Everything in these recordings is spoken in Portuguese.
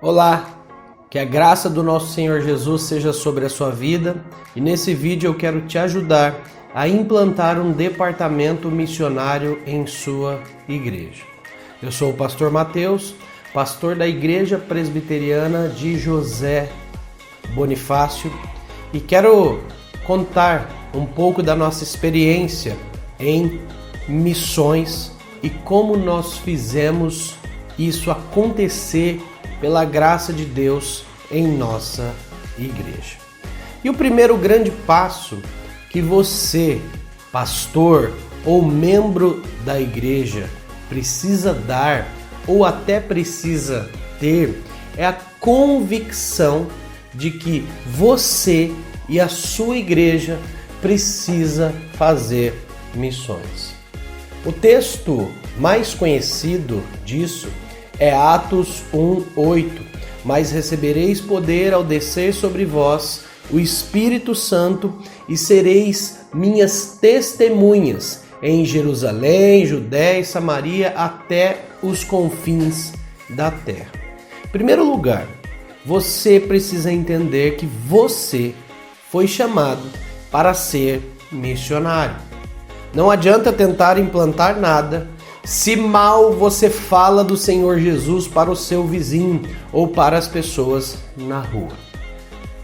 Olá, que a graça do nosso Senhor Jesus seja sobre a sua vida e nesse vídeo eu quero te ajudar a implantar um departamento missionário em sua igreja. Eu sou o pastor Mateus, pastor da Igreja Presbiteriana de José Bonifácio e quero contar um pouco da nossa experiência em missões e como nós fizemos isso acontecer pela graça de Deus em nossa igreja. E o primeiro grande passo que você, pastor ou membro da igreja, precisa dar ou até precisa ter é a convicção de que você e a sua igreja precisa fazer missões. O texto mais conhecido disso é Atos 1:8, mas recebereis poder ao descer sobre vós o Espírito Santo e sereis minhas testemunhas em Jerusalém, Judéia e Samaria até os confins da terra. Em primeiro lugar, você precisa entender que você foi chamado para ser missionário. Não adianta tentar implantar nada se mal você fala do Senhor Jesus para o seu vizinho ou para as pessoas na rua.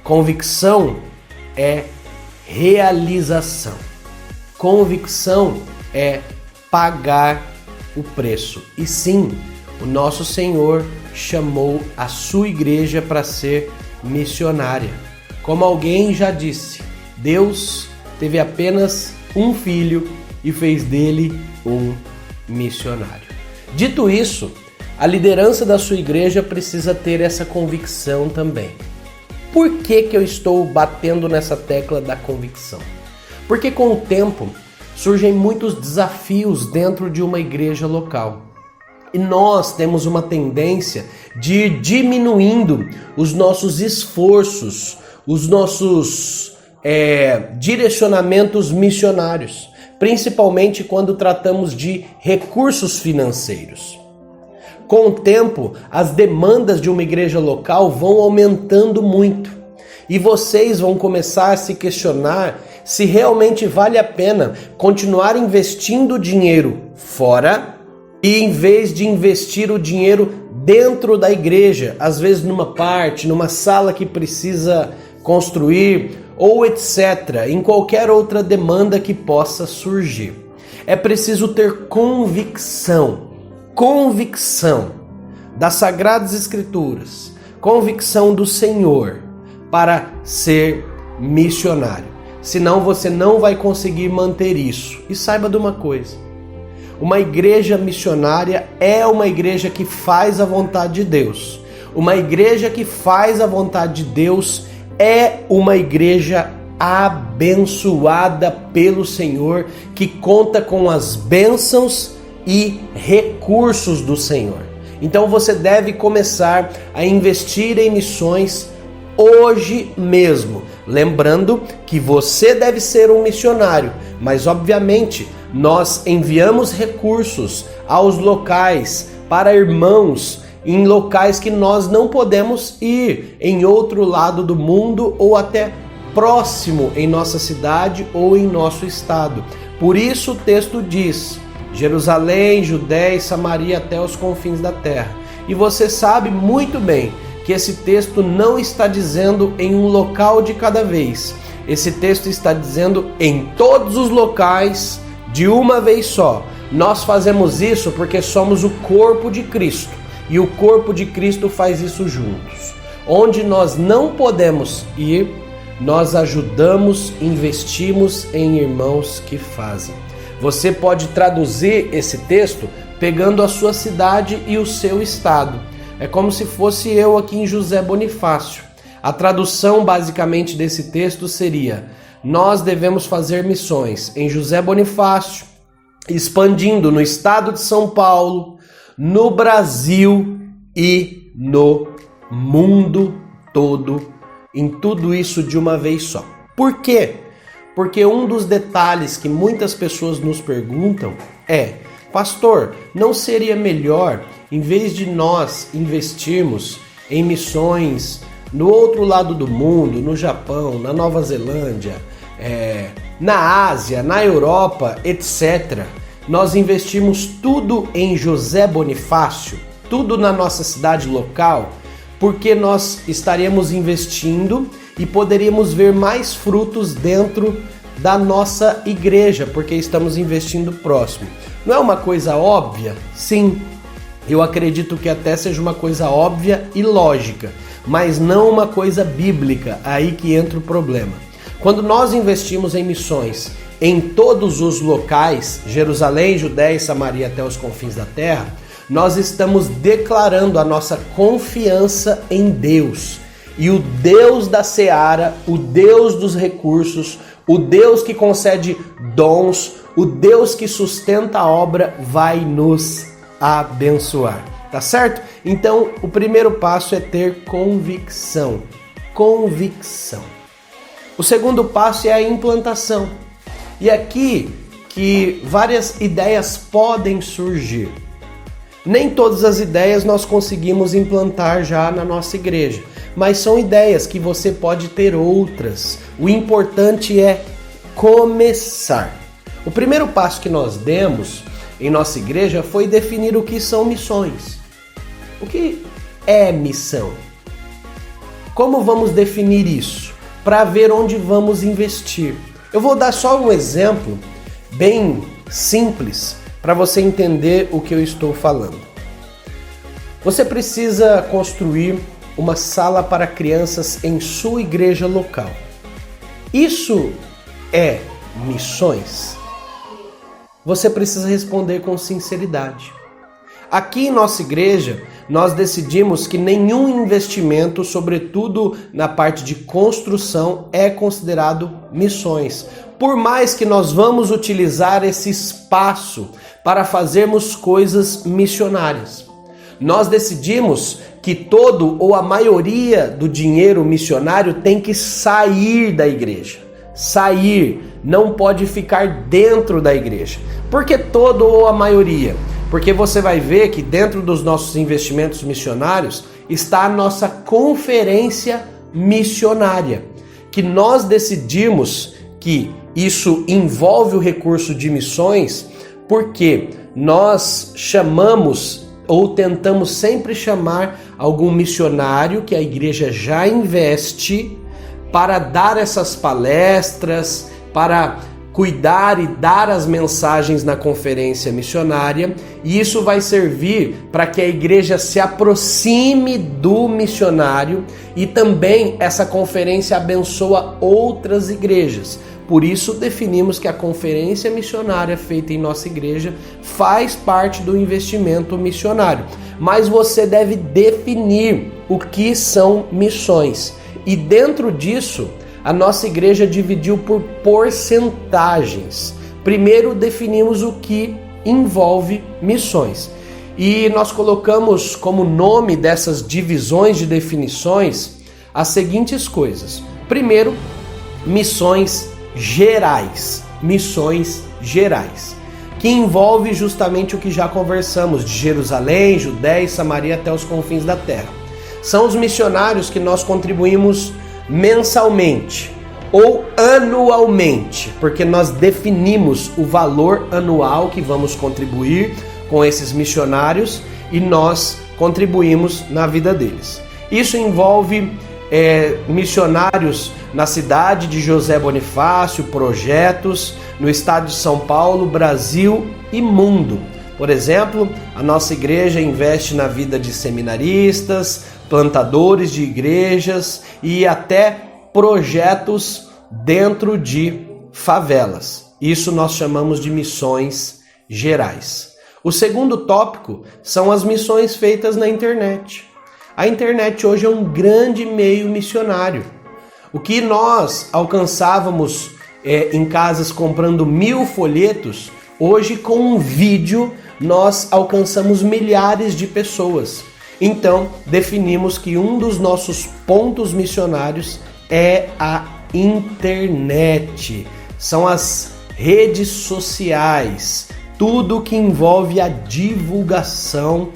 Convicção é realização. Convicção é pagar o preço. E sim, o nosso Senhor chamou a sua igreja para ser missionária. Como alguém já disse, Deus teve apenas um filho e fez dele um missionário. Dito isso, a liderança da sua igreja precisa ter essa convicção também. Por que eu estou batendo nessa tecla da convicção? Porque com o tempo surgem muitos desafios dentro de uma igreja local. E nós temos uma tendência de ir diminuindo os nossos esforços, os nossos direcionamentos missionários, principalmente quando tratamos de recursos financeiros. Com o tempo, as demandas de uma igreja local vão aumentando muito e vocês vão começar a se questionar se realmente vale a pena continuar investindo dinheiro fora e em vez de investir o dinheiro dentro da igreja, às vezes numa parte, numa sala que precisa construir ou etc., em qualquer outra demanda que possa surgir. É preciso ter convicção das Sagradas Escrituras, convicção do Senhor para ser missionário. Senão você não vai conseguir manter isso. E saiba de uma coisa, uma igreja missionária é uma igreja que faz a vontade de Deus. Uma igreja que faz a vontade de Deus é uma igreja abençoada pelo Senhor, que conta com as bênçãos e recursos do Senhor. Então você deve começar a investir em missões hoje mesmo. Lembrando que você deve ser um missionário, mas obviamente nós enviamos recursos aos locais para irmãos em locais que nós não podemos ir, em outro lado do mundo ou até próximo em nossa cidade ou em nosso estado. Por isso o texto diz: Jerusalém, Judéia e Samaria até os confins da terra. E você sabe muito bem que esse texto não está dizendo em um local de cada vez. Esse texto está dizendo em todos os locais de uma vez só. Nós fazemos isso porque somos o corpo de Cristo. E o corpo de Cristo faz isso juntos. Onde nós não podemos ir, nós ajudamos, investimos em irmãos que fazem. Você pode traduzir esse texto pegando a sua cidade e o seu estado. É como se fosse eu aqui em José Bonifácio. A tradução basicamente desse texto seria: nós devemos fazer missões em José Bonifácio, expandindo no estado de São Paulo, no Brasil e no mundo todo, em tudo isso de uma vez só. Por quê? Porque um dos detalhes que muitas pessoas nos perguntam é: pastor, não seria melhor, em vez de nós investirmos em missões no outro lado do mundo, no Japão, na Nova Zelândia, na Ásia, na Europa, etc. Nós investimos tudo em José Bonifácio, tudo na nossa cidade local, porque nós estaremos investindo e poderíamos ver mais frutos dentro da nossa igreja, porque estamos investindo próximo. Não é uma coisa óbvia? Sim, eu acredito que até seja uma coisa óbvia e lógica, mas não uma coisa bíblica, aí que entra o problema. Quando nós investimos em missões em todos os locais, Jerusalém, Judéia e Samaria até os confins da terra, nós estamos declarando a nossa confiança em Deus. E o Deus da seara, o Deus dos recursos, o Deus que concede dons, o Deus que sustenta a obra vai nos abençoar, tá certo? Então, o primeiro passo é ter convicção. Convicção. O segundo passo é a implantação. E aqui que várias ideias podem surgir. Nem todas as ideias nós conseguimos implantar já na nossa igreja, mas são ideias que você pode ter outras. O importante é começar. O primeiro passo que nós demos em nossa igreja foi definir o que são missões. O que é missão? Como vamos definir isso? Para ver onde vamos investir. Eu vou dar só um exemplo bem simples para você entender o que eu estou falando. Você precisa construir uma sala para crianças em sua igreja local. Isso é missões? Você precisa responder com sinceridade. Aqui em nossa igreja, nós decidimos que nenhum investimento, sobretudo na parte de construção, é considerado missões. Por mais que nós vamos utilizar esse espaço para fazermos coisas missionárias. Nós decidimos que todo ou a maioria do dinheiro missionário tem que sair da igreja. Sair, não pode ficar dentro da igreja. Por que todo ou a maioria? Porque você vai ver que dentro dos nossos investimentos missionários está a nossa conferência missionária, que nós decidimos que isso envolve o recurso de missões, porque nós chamamos ou tentamos sempre chamar algum missionário que a igreja já investe para dar essas palestras, para cuidar e dar as mensagens na conferência missionária, e isso vai servir para que a igreja se aproxime do missionário e também essa conferência abençoa outras igrejas. Por isso definimos que a conferência missionária feita em nossa igreja faz parte do investimento missionário. Mas você deve definir o que são missões. E dentro disso, a nossa igreja dividiu por porcentagens. Primeiro definimos o que envolve missões. E nós colocamos como nome dessas divisões de definições as seguintes coisas. Primeiro, missões gerais. Missões gerais. Que envolve justamente o que já conversamos, de Jerusalém, Judéia e Samaria até os confins da terra. São os missionários que nós contribuímos mensalmente ou anualmente, porque nós definimos o valor anual que vamos contribuir com esses missionários e nós contribuímos na vida deles. Isso envolve missionários na cidade de José Bonifácio, projetos no estado de São Paulo, Brasil e mundo. Por exemplo, a nossa igreja investe na vida de seminaristas, plantadores de igrejas e até projetos dentro de favelas. Isso nós chamamos de missões gerais. O segundo tópico são as missões feitas na internet. A internet hoje é um grande meio missionário. O que nós alcançávamos em casas comprando 1000 folhetos, hoje com um vídeo nós alcançamos milhares de pessoas. Então, definimos que um dos nossos pontos missionários é a internet. São as redes sociais, tudo que envolve a divulgação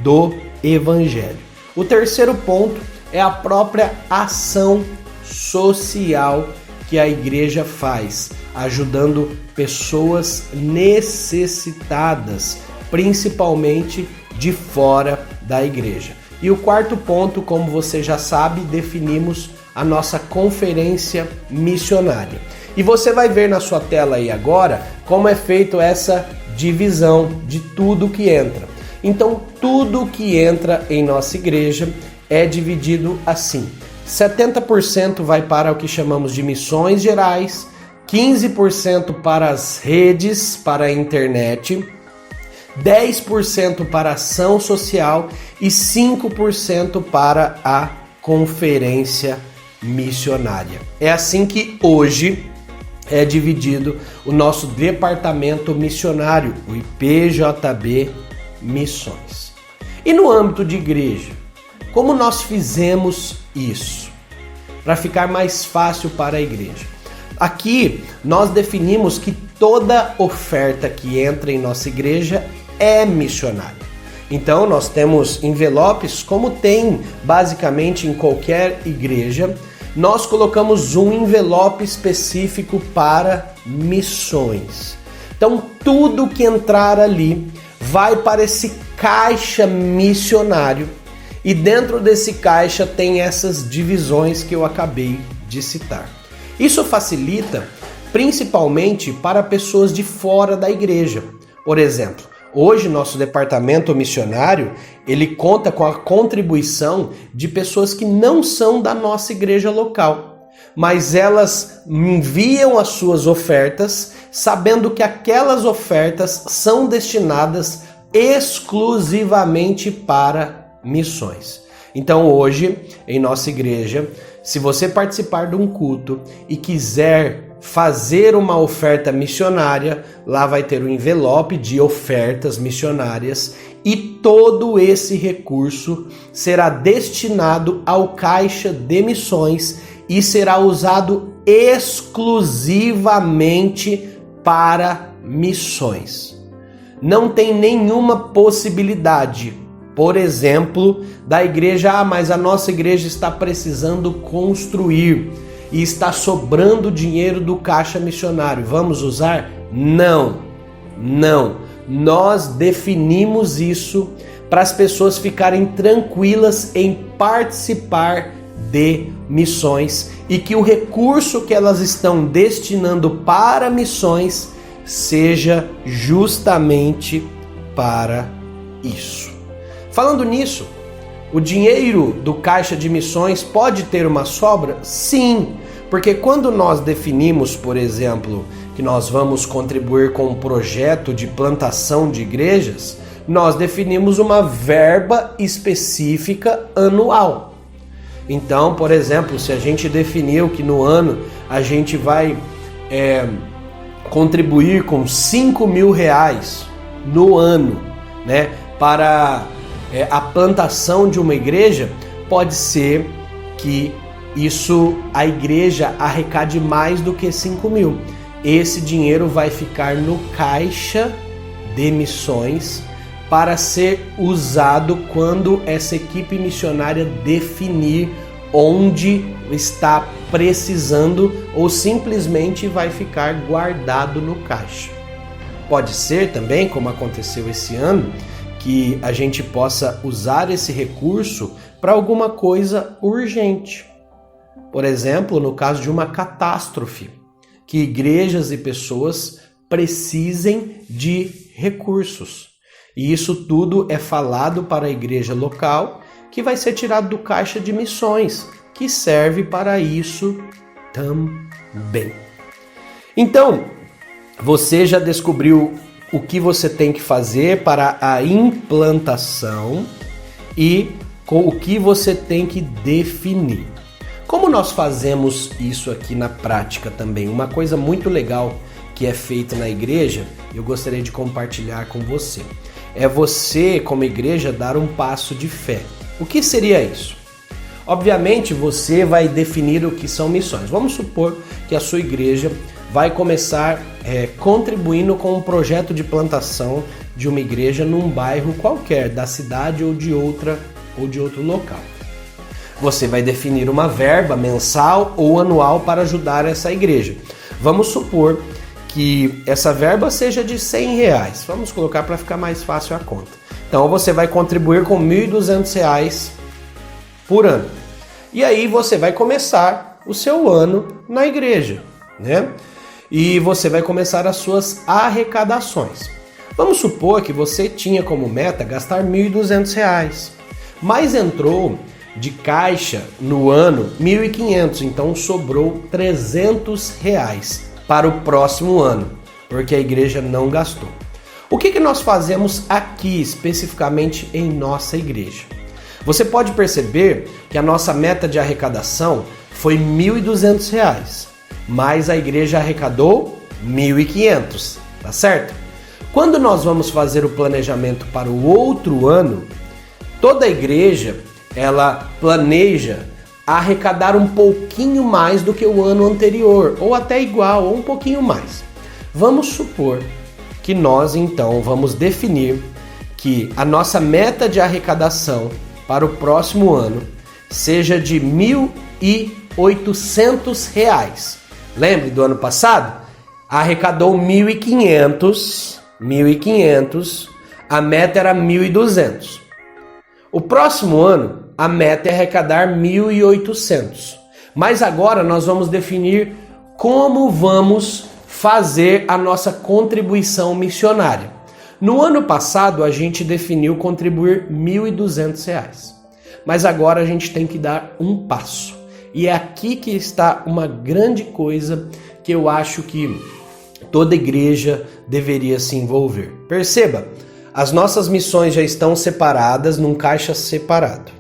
do Evangelho. O terceiro ponto é a própria ação social que a igreja faz, ajudando pessoas necessitadas, principalmente de fora da igreja. E o quarto ponto, como você já sabe, definimos a nossa conferência missionária. E você vai ver na sua tela aí agora como é feito essa divisão de tudo que entra. Então, tudo que entra em nossa igreja é dividido assim: 70% vai para o que chamamos de missões gerais, 15% para as redes, para a internet, 10% para ação social e 5% para a conferência missionária. É assim que hoje é dividido o nosso departamento missionário, o IPJB Missões. E no âmbito de igreja, como nós fizemos isso? Para ficar mais fácil para a igreja. Aqui nós definimos que toda oferta que entra em nossa igreja é missionária. Então nós temos envelopes, como tem basicamente em qualquer igreja. Nós colocamos um envelope específico para missões. Então tudo que entrar ali vai para esse caixa missionário e dentro desse caixa tem essas divisões que eu acabei de citar. Isso facilita principalmente para pessoas de fora da igreja. Por exemplo, hoje nosso departamento missionário, ele conta com a contribuição de pessoas que não são da nossa igreja local, mas elas enviam as suas ofertas sabendo que aquelas ofertas são destinadas exclusivamente para missões. Então hoje, em nossa igreja, se você participar de um culto e quiser fazer uma oferta missionária, lá vai ter um envelope de ofertas missionárias e todo esse recurso será destinado ao caixa de missões e será usado exclusivamente para missões. Não tem nenhuma possibilidade, por exemplo, da igreja, mas a nossa igreja está precisando construir e está sobrando dinheiro do caixa missionário. Vamos usar? Não. Nós definimos isso para as pessoas ficarem tranquilas em participar de missões e que o recurso que elas estão destinando para missões seja justamente para isso. Falando nisso, o dinheiro do caixa de missões pode ter uma sobra? Sim, porque quando nós definimos, por exemplo, que nós vamos contribuir com um projeto de plantação de igrejas, nós definimos uma verba específica anual. Então, por exemplo, se a gente definiu que no ano a gente vai contribuir com R$5.000 no ano, né, para a plantação de uma igreja, pode ser que a igreja arrecade mais do que 5.000. Esse dinheiro vai ficar no caixa de missões para ser usado quando essa equipe missionária definir onde está precisando ou simplesmente vai ficar guardado no caixa. Pode ser também, como aconteceu esse ano, que a gente possa usar esse recurso para alguma coisa urgente. Por exemplo, no caso de uma catástrofe, que igrejas e pessoas precisem de recursos. E isso tudo é falado para a igreja local, que vai ser tirado do caixa de missões, que serve para isso também. Então, você já descobriu o que você tem que fazer para a implantação e com o que você tem que definir. Como nós fazemos isso aqui na prática também? Uma coisa muito legal que é feita na igreja, eu gostaria de compartilhar com você. É você, como igreja, dar um passo de fé. O que seria isso? Obviamente, você vai definir o que são missões. Vamos supor que a sua igreja vai começar contribuindo com um projeto de plantação de uma igreja num bairro qualquer, da cidade ou de outra ou de outro local. Você vai definir uma verba mensal ou anual para ajudar essa igreja. Vamos supor que essa verba seja de R$100. Vamos colocar para ficar mais fácil a conta. Então você vai contribuir com R$1.200 por ano. E aí você vai começar o seu ano na igreja, né? E você vai começar as suas arrecadações. Vamos supor que você tinha como meta gastar R$1.200, mas entrou de caixa no ano R$1.500, então sobrou R$300 para o próximo ano, porque a igreja não gastou. O que nós fazemos aqui especificamente em nossa igreja? Você pode perceber que a nossa meta de arrecadação foi R$1.200, mas a igreja arrecadou R$1.500, tá certo? Quando nós vamos fazer o planejamento para o outro ano, toda a igreja ela planeja arrecadar um pouquinho mais do que o ano anterior, ou até igual, ou um pouquinho mais. Vamos supor que nós então vamos definir que a nossa meta de arrecadação para o próximo ano seja de R$1.800. Lembre do ano passado? Arrecadou 1.500, a meta era 1.200. O próximo ano, a meta é arrecadar 1.800. Mas agora nós vamos definir como vamos fazer a nossa contribuição missionária. No ano passado, a gente definiu contribuir R$1.200. Mas agora a gente tem que dar um passo. E é aqui que está uma grande coisa que eu acho que toda igreja deveria se envolver. Perceba, as nossas missões já estão separadas num caixa separado.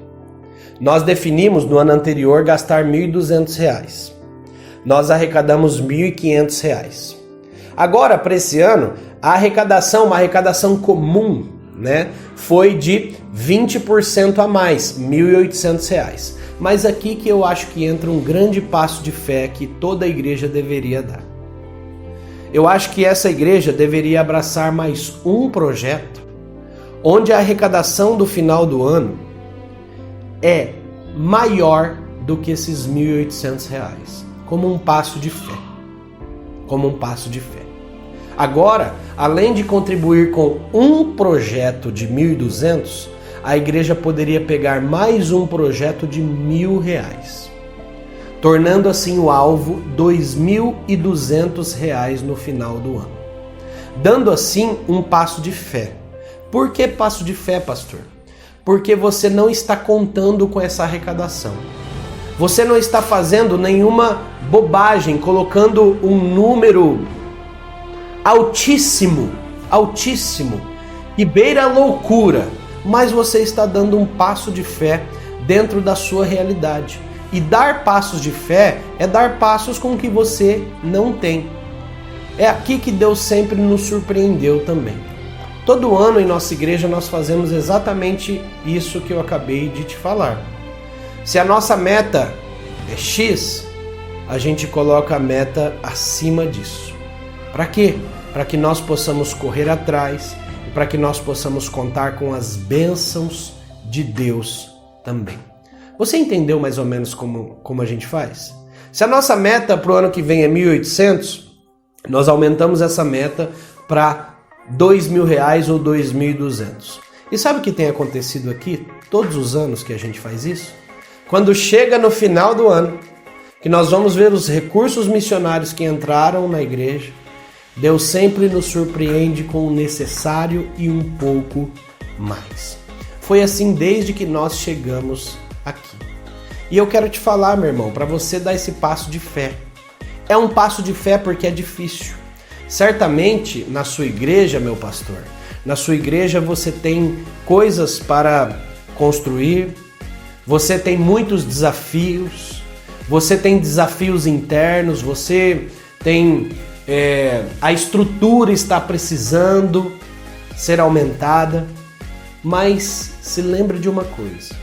Nós definimos no ano anterior gastar R$1.200. Nós arrecadamos R$1.500. Agora, para esse ano, a arrecadação, uma arrecadação comum, né, foi de 20% a mais, R$1.800. Mas aqui que eu acho que entra um grande passo de fé que toda igreja deveria dar. Eu acho que essa igreja deveria abraçar mais um projeto onde a arrecadação do final do ano é maior do que esses R$1.800, como um passo de fé. Como um passo de fé. Agora, além de contribuir com um projeto de R$1.200, a igreja poderia pegar mais um projeto de R$1.000, tornando assim o alvo R$2.200 no final do ano, dando assim um passo de fé. Por que passo de fé, pastor? Porque você não está contando com essa arrecadação. Você não está fazendo nenhuma bobagem, colocando um número altíssimo, que beira a loucura, mas você está dando um passo de fé dentro da sua realidade. E dar passos de fé é dar passos com o que você não tem. É aqui que Deus sempre nos surpreendeu também. Todo ano em nossa igreja nós fazemos exatamente isso que eu acabei de te falar. Se a nossa meta é X, a gente coloca a meta acima disso. Para quê? Para que nós possamos correr atrás e para que nós possamos contar com as bênçãos de Deus também. Você entendeu mais ou menos como a gente faz? Se a nossa meta para o ano que vem é 1.800, nós aumentamos essa meta para R$2.000 ou 2.200. E sabe o que tem acontecido aqui? Todos os anos que a gente faz isso? Quando chega no final do ano, que nós vamos ver os recursos missionários que entraram na igreja, Deus sempre nos surpreende com o necessário e um pouco mais. Foi assim desde que nós chegamos aqui. E eu quero te falar, meu irmão, para você dar esse passo de fé. É um passo de fé porque é difícil. Certamente, na sua igreja, meu pastor, na sua igreja você tem coisas para construir, você tem muitos desafios, você tem desafios internos, você tem... a estrutura está precisando ser aumentada, mas se lembre de uma coisa: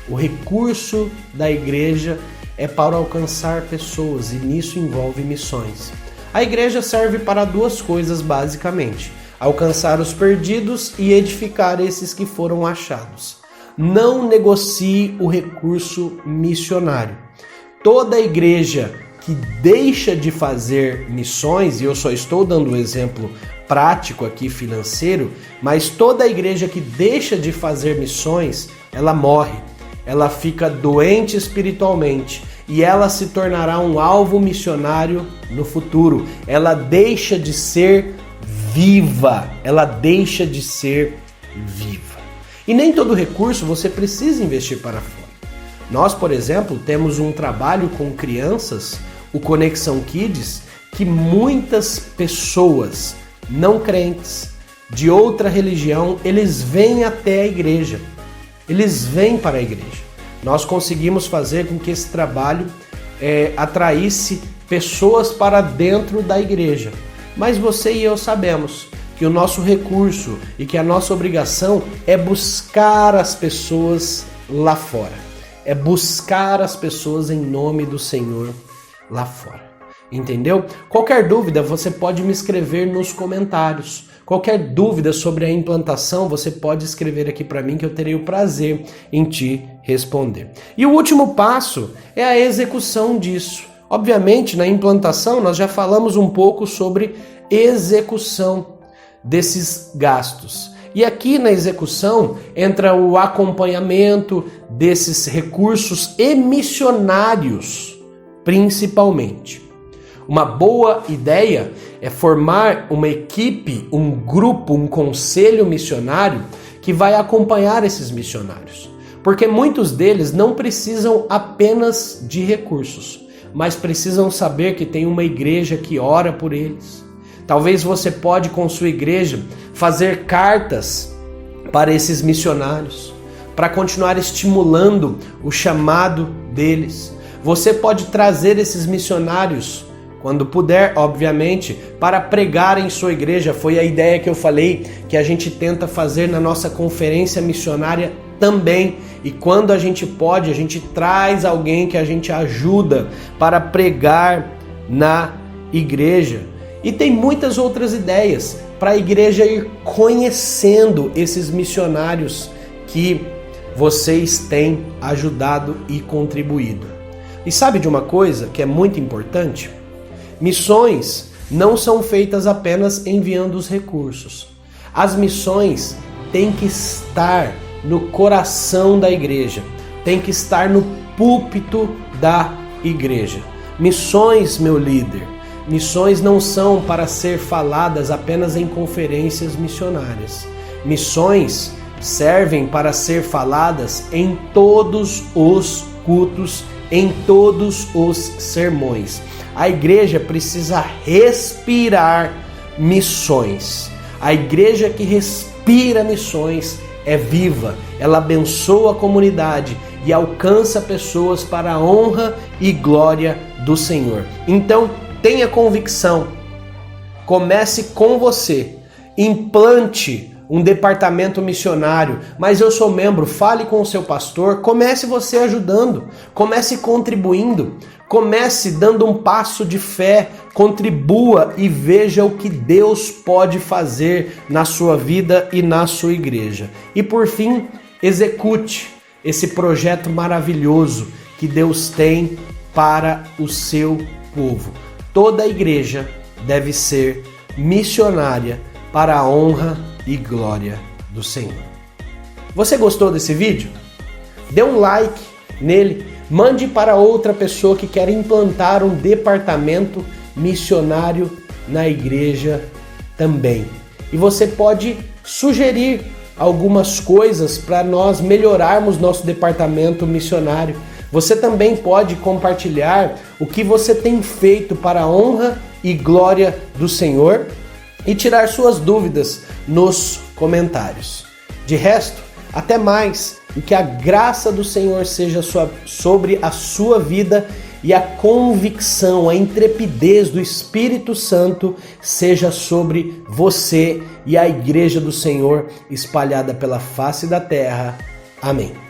o recurso da igreja é para alcançar pessoas e nisso envolve missões. A igreja serve para duas coisas basicamente: alcançar os perdidos e edificar esses que foram achados. não negocie o recurso missionário. Toda igreja que deixa de fazer missões, e eu só estou dando um exemplo prático aqui financeiro, mas toda igreja que deixa de fazer missões, ela morre, ela fica doente espiritualmente e ela se tornará um alvo missionário no futuro. Ela deixa de ser viva, ela deixa de ser viva. E nem todo recurso você precisa investir para fora. Nós, por exemplo, temos um trabalho com crianças, o Conexão Kids, que muitas pessoas não crentes, de outra religião, eles vêm até a igreja. Eles vêm para a igreja. Nós conseguimos fazer com que esse trabalho atraísse pessoas para dentro da igreja. Mas você e eu sabemos que o nosso recurso e que a nossa obrigação é buscar as pessoas lá fora. É buscar as pessoas em nome do Senhor lá fora. Entendeu? Qualquer dúvida você pode me escrever nos comentários. Qualquer dúvida sobre a implantação você pode escrever aqui para mim que eu terei o prazer em te responder. E o último passo é a execução disso. Obviamente, na implantação nós já falamos um pouco sobre execução desses gastos. E aqui na execução entra o acompanhamento desses recursos e missionários, principalmente. Uma boa ideia é formar uma equipe, um grupo, um conselho missionário que vai acompanhar esses missionários. Porque muitos deles não precisam apenas de recursos, mas precisam saber que tem uma igreja que ora por eles. Talvez você pode, com sua igreja, fazer cartas para esses missionários, para continuar estimulando o chamado deles. Você pode trazer esses missionários, quando puder, obviamente, para pregar em sua igreja. Foi a ideia que eu falei que a gente tenta fazer na nossa conferência missionária também. E quando a gente pode, a gente traz alguém que a gente ajuda para pregar na igreja. E tem muitas outras ideias para a igreja ir conhecendo esses missionários que vocês têm ajudado e contribuído. E sabe de uma coisa que é muito importante? Missões não são feitas apenas enviando os recursos. As missões têm que estar no coração da igreja, tem que estar no púlpito da igreja. Missões, meu líder, missões não são para ser faladas apenas em conferências missionárias. Missões servem para ser faladas em todos os cultos, em todos os sermões. A igreja precisa respirar missões. A igreja que respira missões é viva, ela abençoa a comunidade e alcança pessoas para a honra e glória do Senhor. Então, tenha convicção, comece com você, implante um departamento missionário, mas eu sou membro, fale com o seu pastor, comece você ajudando, comece contribuindo, comece dando um passo de fé, contribua e veja o que Deus pode fazer na sua vida e na sua igreja. E por fim, execute esse projeto maravilhoso que Deus tem para o seu povo. Toda a igreja deve ser missionária para a honra e glória do Senhor. Você gostou desse vídeo? Dê um like nele, mande para outra pessoa que quer implantar um departamento missionário na igreja também. E você pode sugerir algumas coisas para nós melhorarmos nosso departamento missionário. Você também pode compartilhar o que você tem feito para a honra e glória do Senhor e tirar suas dúvidas nos comentários. De resto, até mais, e que a graça do Senhor seja sobre a sua vida e a convicção, a intrepidez do Espírito Santo seja sobre você e a igreja do Senhor espalhada pela face da terra. Amém.